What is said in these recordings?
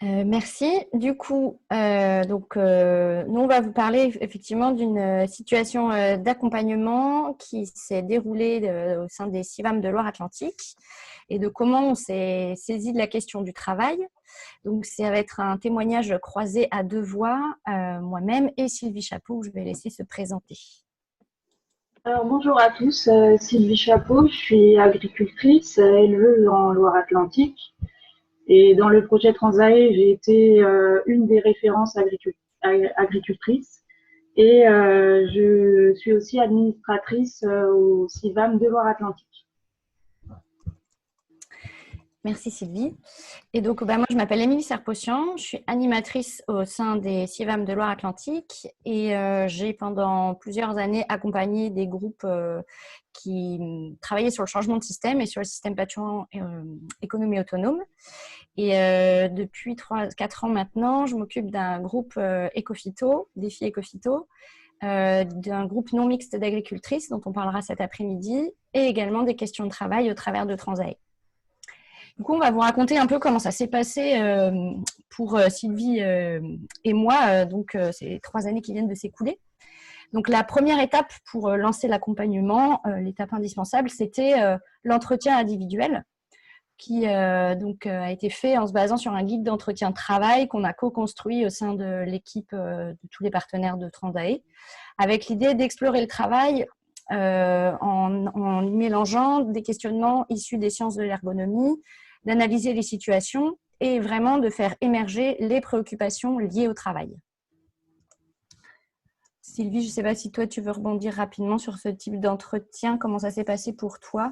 Merci. Du coup, nous, on va vous parler effectivement d'une situation d'accompagnement qui s'est déroulée au sein des CIVAM de Loire-Atlantique et de comment on s'est saisi de la question du travail. Donc, ça va être un témoignage croisé à deux voix, moi-même et Sylvie Chapeau, que je vais laisser se présenter. Alors bonjour à tous, Sylvie Chapeau, je suis agricultrice, éleveuse en Loire-Atlantique et dans le projet Transae, j'ai été une des références agricultrices et je suis aussi administratrice au CIVAM de Loire-Atlantique. Merci Sylvie. Et donc, moi, je m'appelle Émilie Serpotian, je suis animatrice au sein des CIVAM de Loire-Atlantique et j'ai pendant plusieurs années accompagné des groupes qui travaillaient sur le changement de système et sur le système pâturant économie autonome. Et depuis 3-4 ans maintenant, je m'occupe d'un groupe Ecofito, Défi Ecofito, d'un groupe non mixte d'agricultrices dont on parlera cet après-midi et également des questions de travail au travers de Transae. Du coup, on va vous raconter un peu comment ça s'est passé pour Sylvie et moi. C'est 3 années qui viennent de s'écouler. Donc, la première étape pour lancer l'accompagnement, l'étape indispensable, c'était l'entretien individuel qui a été fait en se basant sur un guide d'entretien de travail qu'on a co-construit au sein de l'équipe de tous les partenaires de Transae, avec l'idée d'explorer le travail en y mélangeant des questionnements issus des sciences de l'ergonomie, d'analyser les situations et vraiment de faire émerger les préoccupations liées au travail. Sylvie, je ne sais pas si toi, tu veux rebondir rapidement sur ce type d'entretien. Comment ça s'est passé pour toi?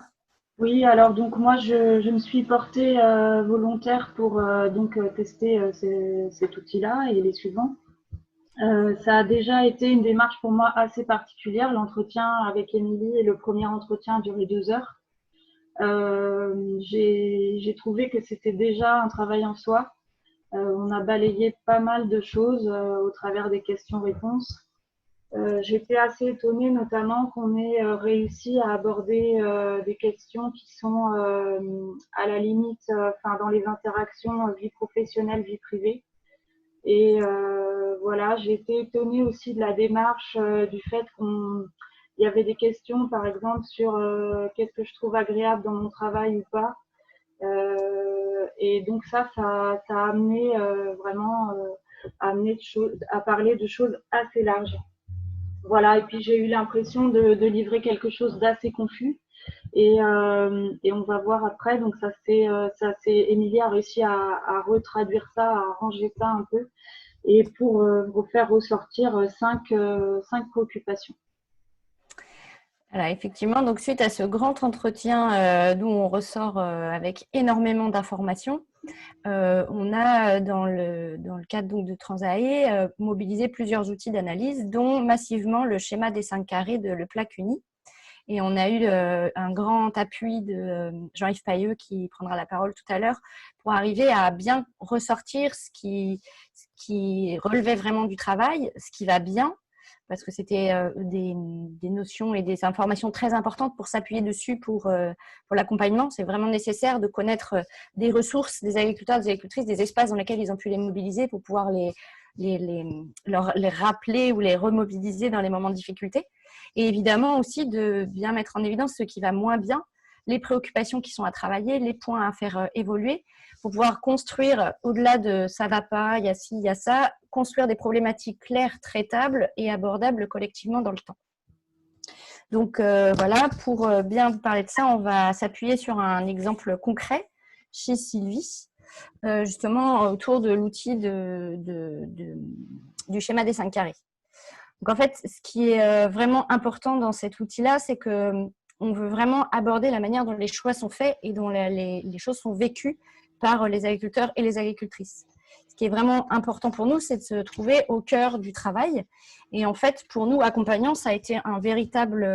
Oui, alors donc moi je me suis portée volontaire pour tester cet outil-là et les suivants. Ça a déjà été une démarche pour moi assez particulière. L'entretien avec Émilie et le premier entretien a duré 2 heures. J'ai trouvé que c'était déjà un travail en soi. On a balayé pas mal de choses au travers des questions-réponses. J'étais assez étonnée notamment qu'on ait réussi à aborder des questions qui sont à la limite, dans les interactions vie professionnelle, vie privée. Et voilà, j'ai été étonnée aussi de la démarche, du fait qu'il y avait des questions, par exemple, sur qu'est-ce que je trouve agréable dans mon travail ou pas. Et donc ça a amené vraiment à parler de choses assez larges. Voilà, et puis j'ai eu l'impression de livrer quelque chose d'assez confus. Et on va voir après. Donc Émilie a réussi à retraduire ça, à arranger ça un peu, et pour vous faire ressortir cinq préoccupations. Voilà, effectivement, donc suite à ce grand entretien d'où on ressort avec énormément d'informations, on a dans le cadre donc, de Transae mobilisé plusieurs outils d'analyse, dont massivement le schéma des 5 carrés de Le Plaque-Uni. Et on a eu un grand appui de Jean-Yves Pailleux qui prendra la parole tout à l'heure pour arriver à bien ressortir ce qui relevait vraiment du travail, ce qui va bien, parce que c'était des notions et des informations très importantes pour s'appuyer dessus pour l'accompagnement. C'est vraiment nécessaire de connaître des ressources des agriculteurs, des agricultrices, des espaces dans lesquels ils ont pu les mobiliser pour pouvoir les rappeler ou les remobiliser dans les moments de difficulté. Et évidemment aussi de bien mettre en évidence ce qui va moins bien, les préoccupations qui sont à travailler, les points à faire évoluer, pour pouvoir construire, au-delà de ça va pas, il y a ci, il y a ça, construire des problématiques claires, traitables et abordables collectivement dans le temps. Donc voilà, pour bien vous parler de ça, on va s'appuyer sur un exemple concret chez Sylvie, justement autour de l'outil du schéma des 5 carrés. Donc en fait, ce qui est vraiment important dans cet outil-là, c'est qu'on veut vraiment aborder la manière dont les choix sont faits et dont les choses sont vécues par les agriculteurs et les agricultrices. Ce qui est vraiment important pour nous, c'est de se trouver au cœur du travail. Et en fait, pour nous, accompagnants, ça a été un véritable...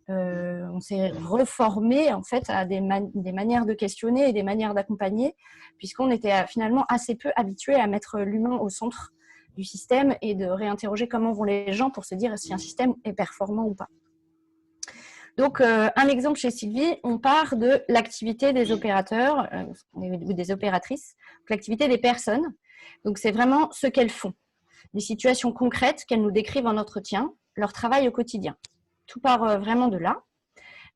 on s'est reformé en fait à des manières de questionner et des manières d'accompagner, puisqu'on était finalement assez peu habitués à mettre l'humain au centre du système et de réinterroger comment vont les gens pour se dire si un système est performant ou pas. Donc, un exemple chez Sylvie, on part de l'activité des opérateurs ou des opératrices, l'activité des personnes. Donc, c'est vraiment ce qu'elles font, des situations concrètes qu'elles nous décrivent en entretien, leur travail au quotidien. Tout part vraiment de là.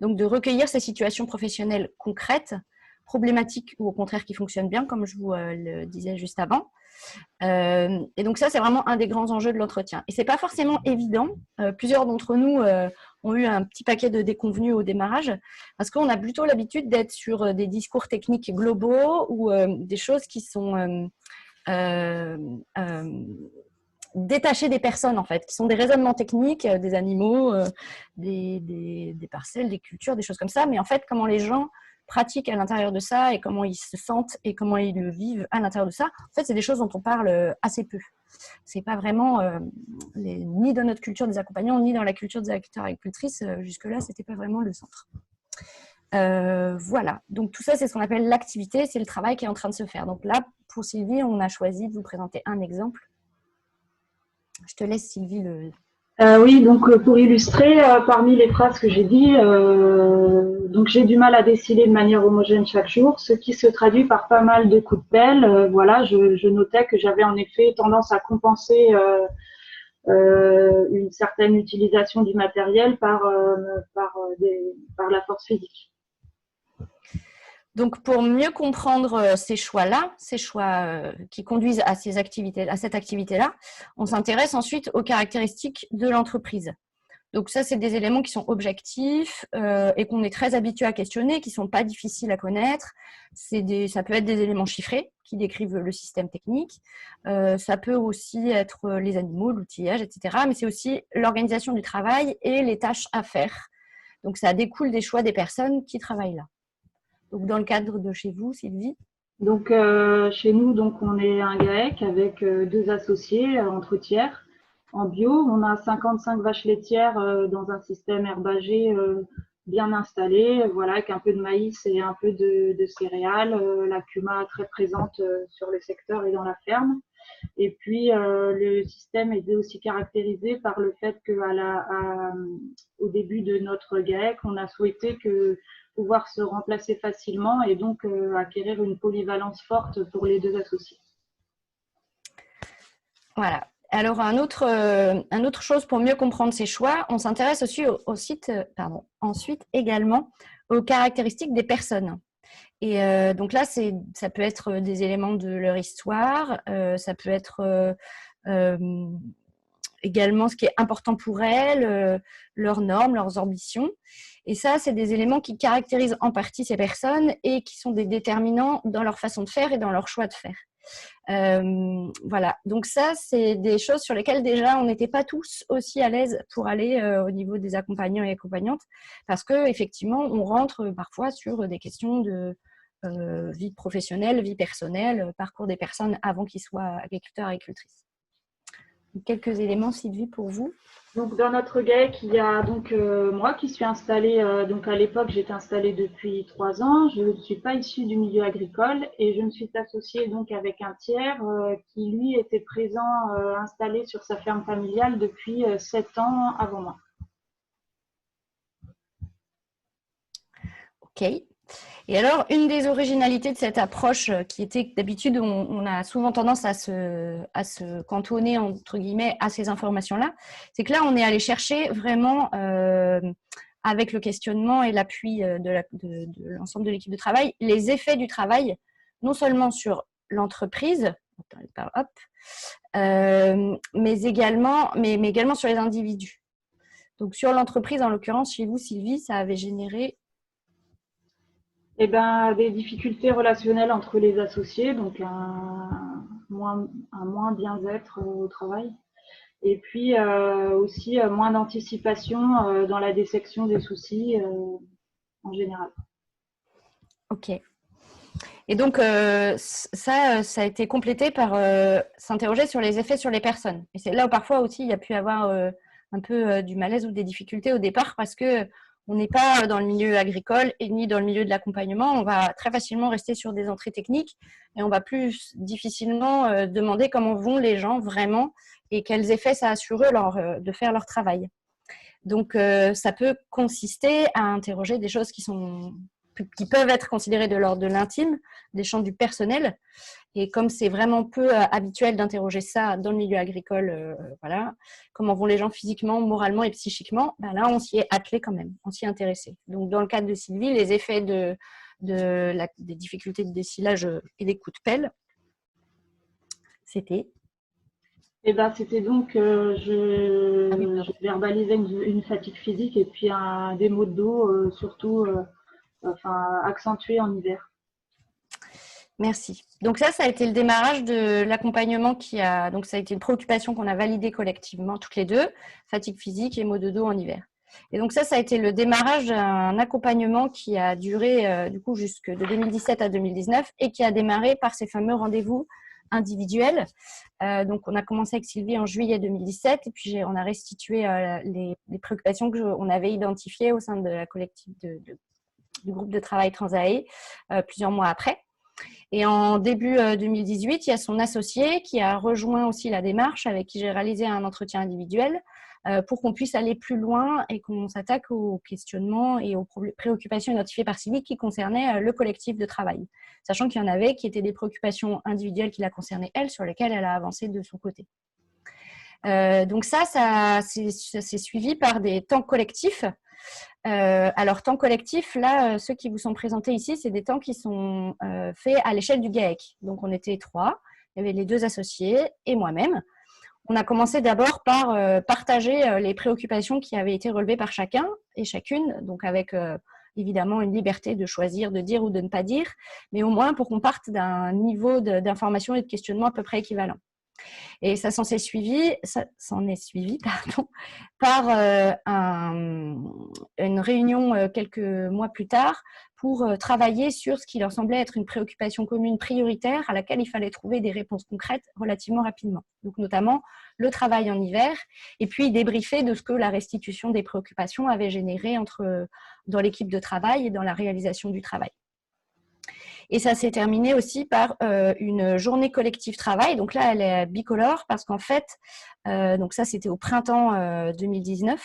Donc, de recueillir ces situations professionnelles concrètes, problématiques ou au contraire qui fonctionnent bien, comme je vous le disais juste avant. Et donc ça, c'est vraiment un des grands enjeux de l'entretien. Et c'est pas forcément évident. Plusieurs d'entre nous ont eu un petit paquet de déconvenus au démarrage, parce qu'on a plutôt l'habitude d'être sur des discours techniques globaux ou des choses qui sont détachées des personnes, en fait, qui sont des raisonnements techniques, des animaux, des parcelles, des cultures, des choses comme ça. Mais en fait, comment les gens pratiquent à l'intérieur de ça et comment ils se sentent et comment ils le vivent à l'intérieur de ça. En fait, c'est des choses dont on parle assez peu. C'est pas vraiment ni dans notre culture des accompagnants, ni dans la culture des agriculteurs et agricultrices. Jusque-là, c'était pas vraiment le centre. Voilà. Donc tout ça, c'est ce qu'on appelle l'activité, c'est le travail qui est en train de se faire. Donc là, pour Sylvie, on a choisi de vous présenter un exemple. Je te laisse, Sylvie, le... Oui, donc pour illustrer, parmi les phrases que j'ai dit, donc j'ai du mal à déciler de manière homogène chaque jour, ce qui se traduit par pas mal de coups de pelle. Voilà, je notais que j'avais en effet tendance à compenser une certaine utilisation du matériel par la force physique. Donc, pour mieux comprendre ces choix-là, ces choix qui conduisent à cette activité-là, on s'intéresse ensuite aux caractéristiques de l'entreprise. Donc ça, c'est des éléments qui sont objectifs et qu'on est très habitué à questionner, qui ne sont pas difficiles à connaître. Ça peut être des éléments chiffrés qui décrivent le système technique. Ça peut aussi être les animaux, l'outillage, etc. Mais c'est aussi l'organisation du travail et les tâches à faire. Donc ça découle des choix des personnes qui travaillent là. Donc dans le cadre de chez vous, Sylvie? Donc chez nous, donc on est un GAEC avec 2 associés entre tiers. En bio, on a 55 vaches laitières dans un système herbagé bien installé, voilà, avec un peu de maïs et un peu de céréales, la CUMA très présente sur le secteur et dans la ferme. Et puis le système est aussi caractérisé par le fait qu'au début de notre GAEC, on a souhaité pouvoir se remplacer facilement et donc acquérir une polyvalence forte pour les 2 associés. Voilà. Alors, un autre chose pour mieux comprendre ces choix, on s'intéresse aussi ensuite également aux caractéristiques des personnes. Et donc là, ça peut être des éléments de leur histoire, ça peut être également ce qui est important pour elles, leurs normes, leurs ambitions. Et ça, c'est des éléments qui caractérisent en partie ces personnes et qui sont des déterminants dans leur façon de faire et dans leur choix de faire. Voilà, donc ça, c'est des choses sur lesquelles déjà on n'était pas tous aussi à l'aise pour aller au niveau des accompagnants et accompagnantes, parce qu'effectivement, on rentre parfois sur des questions de vie professionnelle, vie personnelle, parcours des personnes avant qu'ils soient agriculteurs et agricultrices. Quelques éléments, Sylvie, pour vous. Donc dans notre GAEC, il y a donc moi qui suis installée, donc à l'époque j'étais installée depuis 3 ans, je ne suis pas issue du milieu agricole et je me suis associée donc avec un tiers qui lui était présent, installé sur sa ferme familiale depuis 7 ans avant moi. Ok. Et alors, une des originalités de cette approche qui était que d'habitude, on a souvent tendance à se cantonner, entre guillemets, à ces informations-là, c'est que là, on est allé chercher vraiment, avec le questionnement et l'appui de l'ensemble de l'équipe de travail, les effets du travail, non seulement sur l'entreprise, mais également sur les individus. Donc, sur l'entreprise, en l'occurrence, chez vous, Sylvie, ça avait généré des difficultés relationnelles entre les associés, donc un moins bien-être au travail. Et puis aussi moins d'anticipation dans la détection des soucis en général. Ok. Et donc, ça a été complété par s'interroger sur les effets sur les personnes. Et c'est là où parfois aussi il y a pu avoir un peu du malaise ou des difficultés au départ parce que on n'est pas dans le milieu agricole et ni dans le milieu de l'accompagnement. On va très facilement rester sur des entrées techniques et on va plus difficilement demander comment vont les gens vraiment et quels effets ça a sur eux de faire leur travail. Donc, ça peut consister à interroger des choses qui peuvent être considérées de l'ordre de l'intime, des champs du personnel. Et comme c'est vraiment peu habituel d'interroger ça dans le milieu agricole, voilà, comment vont les gens physiquement, moralement et psychiquement, ben là, on s'y est attelé quand même, on s'y est intéressé. Donc, dans le cadre de Sylvie, les effets des difficultés de dessilage et des coups de pelle, c'était… Et ben, c'était donc, Ah oui, je verbalisais une fatigue physique et puis des maux de dos, surtout enfin, accentués en hiver. merci. Donc ça a été le démarrage de l'accompagnement donc ça a été une préoccupation qu'on a validée collectivement toutes les deux, fatigue physique et maux de dos en hiver. Et donc ça a été le démarrage d'un accompagnement qui a duré du coup jusque de 2017 à 2019 et qui a démarré par ces fameux rendez-vous individuels. Donc on a commencé avec Sylvie en juillet 2017 et puis on a restitué les préoccupations qu'on avait identifiées au sein de la collective du groupe de travail Transae plusieurs mois après. Et en début 2018, il y a son associé qui a rejoint aussi la démarche, avec qui j'ai réalisé un entretien individuel pour qu'on puisse aller plus loin et qu'on s'attaque aux questionnements et aux préoccupations identifiées par Sylvie qui concernaient le collectif de travail. Sachant qu'il y en avait qui étaient des préoccupations individuelles qui la concernaient elle, sur lesquelles elle a avancé de son côté. Donc ça s'est suivi par des temps collectifs. Alors, temps collectif, là, ceux qui vous sont présentés ici, c'est des temps qui sont faits à l'échelle du GAEC. Donc, on était 3, il y avait les 2 associés et moi-même. On a commencé d'abord par partager les préoccupations qui avaient été relevées par chacun et chacune, donc avec évidemment une liberté de choisir, de dire ou de ne pas dire, mais au moins pour qu'on parte d'un niveau d'information et de questionnement à peu près équivalent. Et ça s'en est suivi par une réunion quelques mois plus tard pour travailler sur ce qui leur semblait être une préoccupation commune prioritaire à laquelle il fallait trouver des réponses concrètes relativement rapidement. Donc notamment le travail en hiver et puis débriefer de ce que la restitution des préoccupations avait généré dans l'équipe de travail et dans la réalisation du travail. Et ça s'est terminé aussi par une journée collective travail. Donc là, elle est bicolore parce qu'en fait, donc ça, c'était au printemps 2019.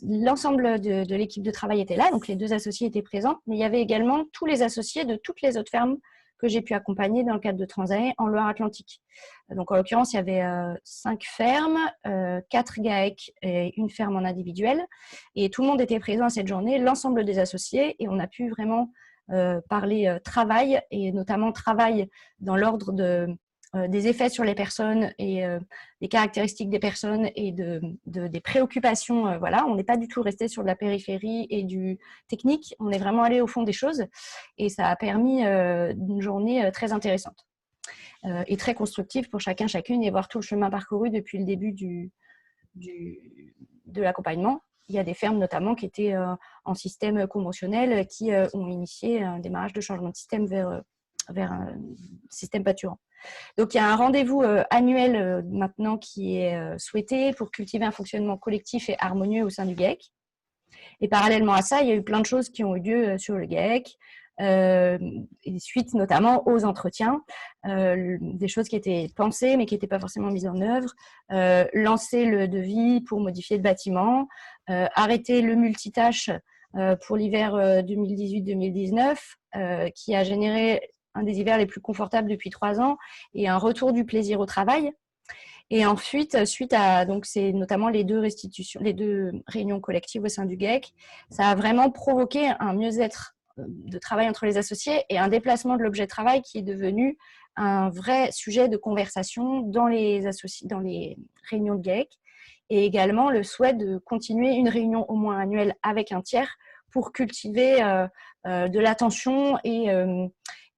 L'ensemble de l'équipe de travail était là, donc les 2 associés étaient présents, mais il y avait également tous les associés de toutes les autres fermes que j'ai pu accompagner dans le cadre de Transae en Loire-Atlantique. Donc en l'occurrence, il y avait 5 fermes, 4 GAEC et une ferme en individuel. Et tout le monde était présent à cette journée, l'ensemble des associés, et on a pu vraiment parler travail, et notamment travail dans l'ordre des effets sur les personnes et des caractéristiques des personnes et des préoccupations. Voilà, on n'est pas du tout resté sur de la périphérie et du technique, on est vraiment allé au fond des choses et ça a permis une journée très intéressante et très constructive pour chacun, chacune, et voir tout le chemin parcouru depuis le début de l'accompagnement. Il y a des fermes notamment qui étaient en système conventionnel qui ont initié un démarrage de changement de système vers un système pâturant. Donc, il y a un rendez-vous annuel maintenant qui est souhaité pour cultiver un fonctionnement collectif et harmonieux au sein du GAEC. Et parallèlement à ça, il y a eu plein de choses qui ont eu lieu sur le GAEC, et suite notamment aux entretiens, des choses qui étaient pensées mais qui n'étaient pas forcément mises en œuvre, lancer le devis pour modifier le bâtiment, arrêter le multitâche pour l'hiver 2018-2019, qui a généré un des hivers les plus confortables depuis 3 ans et un retour du plaisir au travail. Et ensuite, suite à donc c'est notamment les 2 réunions collectives au sein du GAEC, ça a vraiment provoqué un mieux-être de travail entre les associés et un déplacement de l'objet de travail qui est devenu un vrai sujet de conversation dans les réunions de GAEC, et également le souhait de continuer une réunion au moins annuelle avec un tiers pour cultiver de l'attention et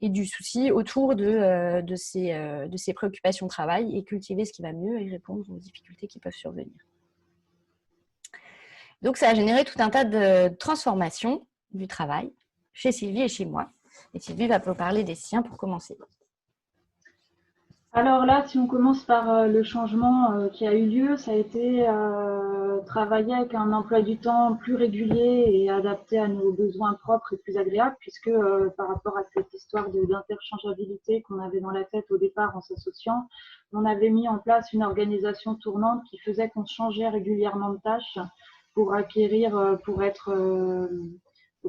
du souci autour de ces préoccupations de travail et cultiver ce qui va mieux et répondre aux difficultés qui peuvent survenir. Donc, ça a généré tout un tas de transformations du travail chez Sylvie et chez moi. Et Sylvie va vous parler des siens pour commencer. Alors là, si on commence par le changement qui a eu lieu, ça a été travailler avec un emploi du temps plus régulier et adapté à nos besoins propres et plus agréable, puisque par rapport à cette histoire d'interchangeabilité qu'on avait dans la tête au départ en s'associant, on avait mis en place une organisation tournante qui faisait qu'on changeait régulièrement de tâches pour acquérir, pour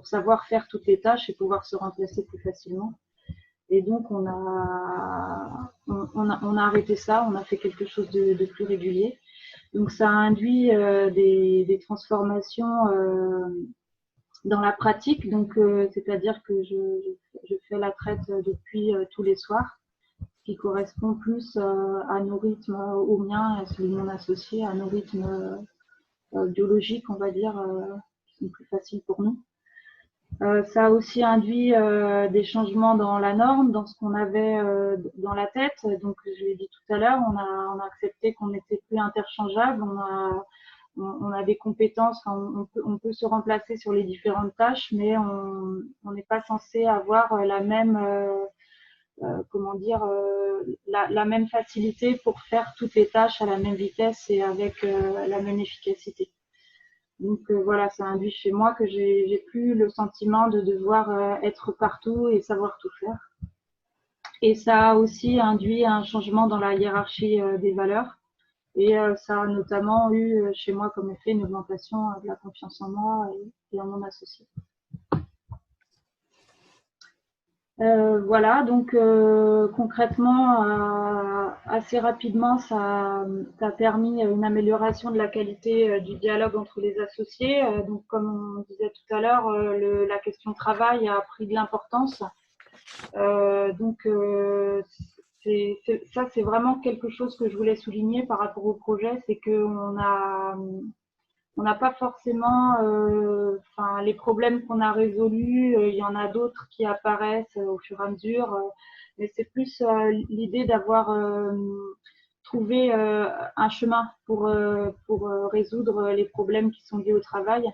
savoir faire toutes les tâches et pouvoir se remplacer plus facilement. Et donc, on a arrêté ça, on a fait quelque chose de plus régulier. Donc, ça a induit des transformations dans la pratique. Donc, c'est-à-dire que je fais la traite depuis tous les soirs, qui correspond plus à nos rythmes, au mien, à celui de mon associé, à nos rythmes biologiques, on va dire, qui sont plus faciles pour nous. Ça a aussi induit des changements dans la norme, dans ce qu'on avait dans la tête. Donc, je l'ai dit tout à l'heure, on a accepté qu'on n'était plus interchangeable. On a des compétences, on peut se remplacer sur les différentes tâches, mais on n'est pas censé avoir la même, la même facilité pour faire toutes les tâches à la même vitesse et avec la même efficacité. Donc voilà, ça induit chez moi que j'ai plus le sentiment de devoir être partout et savoir tout faire. Et ça a aussi induit un changement dans la hiérarchie des valeurs. Et ça a notamment eu chez moi comme effet une augmentation de la confiance en moi et en mon associé. Voilà, donc concrètement, assez rapidement, ça a permis une amélioration de la qualité du dialogue entre les associés. Donc, comme on disait tout à l'heure, la question travail a pris de l'importance. Donc, ça, c'est vraiment quelque chose que je voulais souligner par rapport au projet, c'est qu'on n'a pas forcément, les problèmes qu'on a résolus, il y en a d'autres qui apparaissent au fur et à mesure, mais c'est plus l'idée d'avoir trouvé un chemin pour résoudre les problèmes qui sont liés au travail.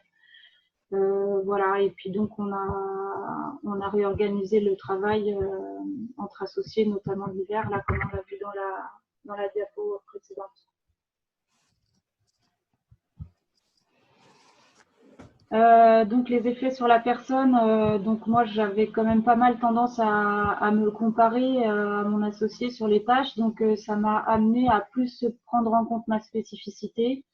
Voilà, et puis donc on a réorganisé le travail entre associés, notamment l'hiver, là comme on l'a vu dans la diapo précédente. Donc les effets sur la personne, donc moi j'avais quand même pas mal tendance à me comparer à mon associé sur les tâches, donc ça m'a amené à plus prendre en compte ma spécificité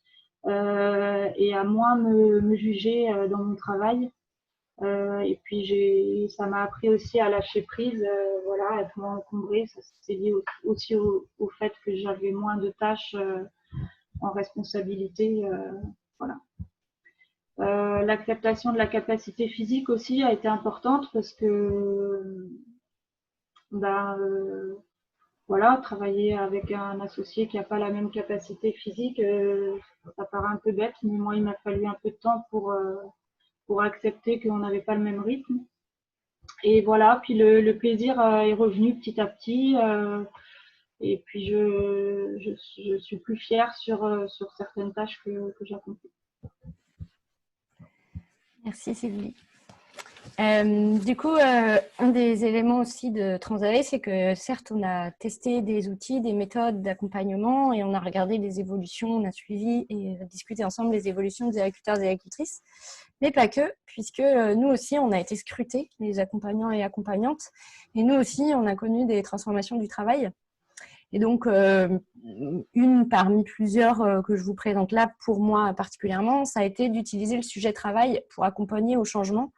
et à moins me juger dans mon travail. Et puis ça m'a appris aussi à lâcher prise, voilà, être moins encombrée. Ça c'est lié aussi au fait que j'avais moins de tâches en responsabilité, voilà. L'acceptation de la capacité physique aussi a été importante parce que voilà, travailler avec un associé qui n'a pas la même capacité physique, ça paraît un peu bête, mais moi il m'a fallu un peu de temps pour accepter qu'on n'avait pas le même rythme. Et voilà, puis le plaisir est revenu petit à petit. Et puis je suis plus fière sur certaines tâches que j'accomplis. Merci Sylvie. Du coup, un des éléments aussi de Transave, c'est que certes, on a testé des outils, des méthodes d'accompagnement et on a regardé les évolutions, on a suivi et discuté ensemble les évolutions des agriculteurs et agricultrices, mais pas que, puisque nous aussi, on a été scrutés, les accompagnants et accompagnantes, et nous aussi, on a connu des transformations du travail. Et donc, une parmi plusieurs que je vous présente là, pour moi particulièrement, ça a été d'utiliser le sujet travail pour accompagner au changement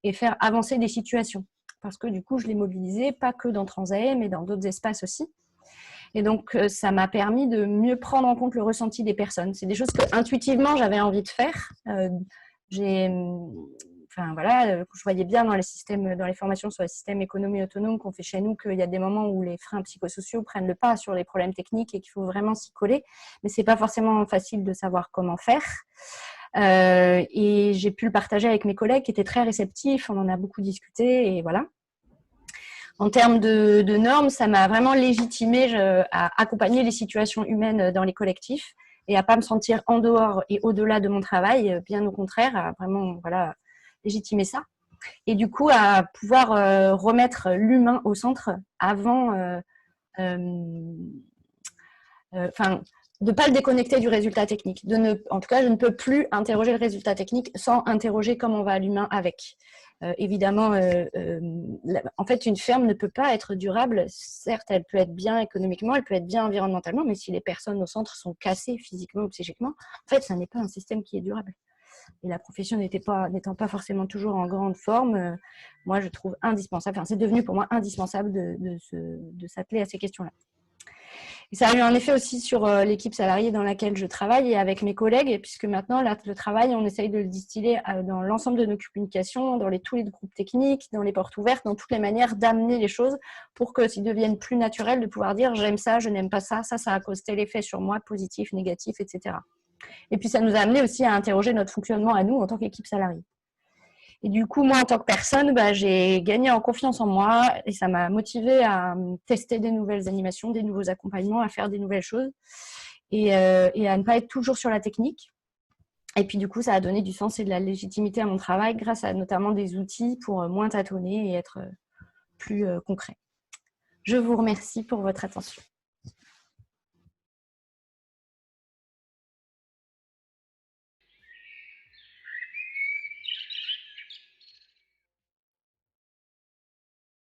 et faire avancer des situations. Parce que du coup, je l'ai mobilisé, pas que dans Transae, mais dans d'autres espaces aussi. Et donc, ça m'a permis de mieux prendre en compte le ressenti des personnes. C'est des choses que intuitivement, j'avais envie de faire. Voilà, je voyais bien dans les formations sur les systèmes économie autonome qu'on fait chez nous qu'il y a des moments où les freins psychosociaux prennent le pas sur les problèmes techniques et qu'il faut vraiment s'y coller. Mais c'est pas forcément facile de savoir comment faire. Et j'ai pu le partager avec mes collègues qui étaient très réceptifs. On en a beaucoup discuté et voilà. En termes de normes, ça m'a vraiment légitimé à accompagner les situations humaines dans les collectifs et à pas me sentir en dehors et au-delà de mon travail, bien au contraire, à vraiment voilà, légitimer ça. Et du coup, à pouvoir remettre l'humain au centre avant, de ne pas le déconnecter du résultat technique. En tout cas, je ne peux plus interroger le résultat technique sans interroger comment va l'humain avec. Évidemment, en fait, une ferme ne peut pas être durable. Certes, elle peut être bien économiquement, elle peut être bien environnementalement, mais si les personnes au centre sont cassées physiquement ou psychiquement, en fait, ça n'est pas un système qui est durable. et la profession n'étant pas forcément toujours en grande forme, moi, je trouve indispensable, enfin, c'est devenu pour moi indispensable de s'atteler à ces questions-là. Et ça a eu un effet aussi sur l'équipe salariée dans laquelle je travaille et avec mes collègues, puisque maintenant, là, le travail, on essaye de le distiller dans l'ensemble de nos communications, dans tous les groupes techniques, dans les portes ouvertes, dans toutes les manières d'amener les choses pour que ça devienne plus naturel de pouvoir dire j'aime ça, je n'aime pas ça, ça a causé tel effet sur moi, positif, négatif, etc. Et puis, ça nous a amené aussi à interroger notre fonctionnement à nous en tant qu'équipe salariée. Et du coup, moi, en tant que personne, j'ai gagné en confiance en moi et ça m'a motivée à tester des nouvelles animations, des nouveaux accompagnements, à faire des nouvelles choses et à ne pas être toujours sur la technique. Et puis, du coup, ça a donné du sens et de la légitimité à mon travail grâce à notamment des outils pour moins tâtonner et être plus concret. Je vous remercie pour votre attention.